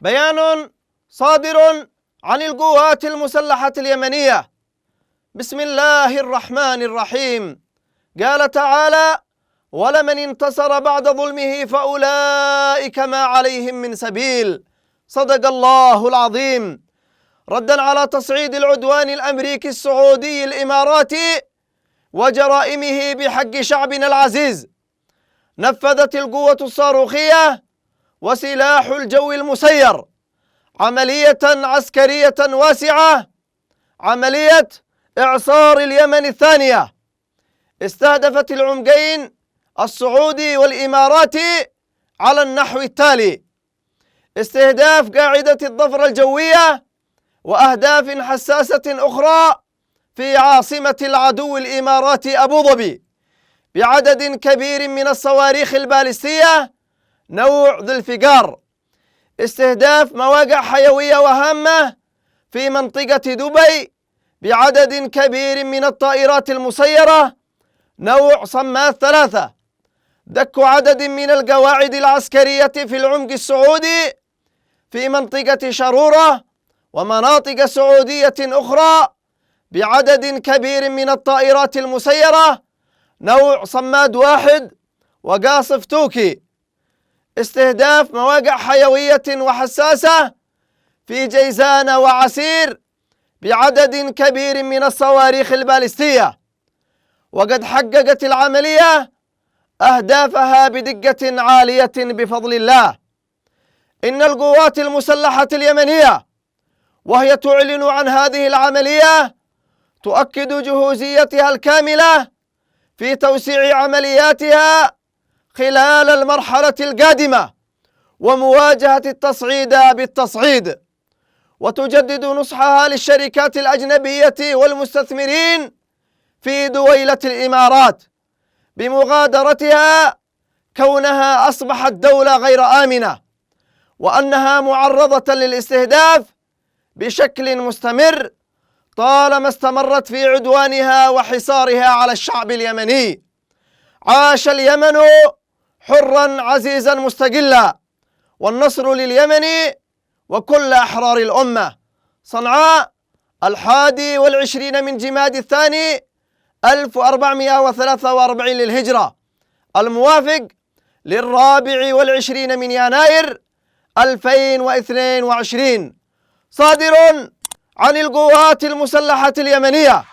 بيان صادر عن القوات المسلحة اليمنية. بسم الله الرحمن الرحيم. قال تعالى: ولمن انتصر بعد ظلمه فأولئك ما عليهم من سبيل. صدق الله العظيم. ردا على تصعيد العدوان الأمريكي السعودي الإماراتي وجرائمه بحق شعبنا العزيز، نفذت القوة الصاروخية وسلاح الجو المسير عملية عسكرية واسعة، عملية إعصار اليمن الثانية، استهدفت العمقين السعودي والإماراتي على النحو التالي: استهداف قاعدة الظفر الجوية وأهداف حساسة أخرى في عاصمة العدو الإماراتي أبو ظبي بعدد كبير من الصواريخ البالستية نوع ذي الفقار، استهداف مواقع حيوية وهامة في منطقة دبي بعدد كبير من الطائرات المسيرة نوع صماث 3، دك عدد من القواعد العسكرية في العمق السعودي في منطقة شرورة ومناطق سعودية أخرى بعدد كبير من الطائرات المسيرة نوع صماد 1 وقاصف توكي، استهداف مواقع حيوية وحساسة في جيزان وعسير بعدد كبير من الصواريخ البالستية. وقد حققت العملية أهدافها بدقة عالية بفضل الله. إن القوات المسلحة اليمنية وهي تعلن عن هذه العملية تؤكد جهوزيتها الكاملة في توسيع عملياتها خلال المرحلة القادمة ومواجهة التصعيد بالتصعيد، وتجدد نصحها للشركات الأجنبية والمستثمرين في دويلة الإمارات بمغادرتها كونها أصبحت دولة غير آمنة، وأنها معرضة للاستهداف بشكل مستمر طالما استمرت في عدوانها وحصارها على الشعب اليمني. عاش اليمن حرا عزيزا مستقلا، والنصر لليمن وكل أحرار الأمة. صنعاء 21 من جماد الثاني 1443 للهجرة، الموافق 24 من يناير 2022. صادر عن القوات المسلحة اليمنية.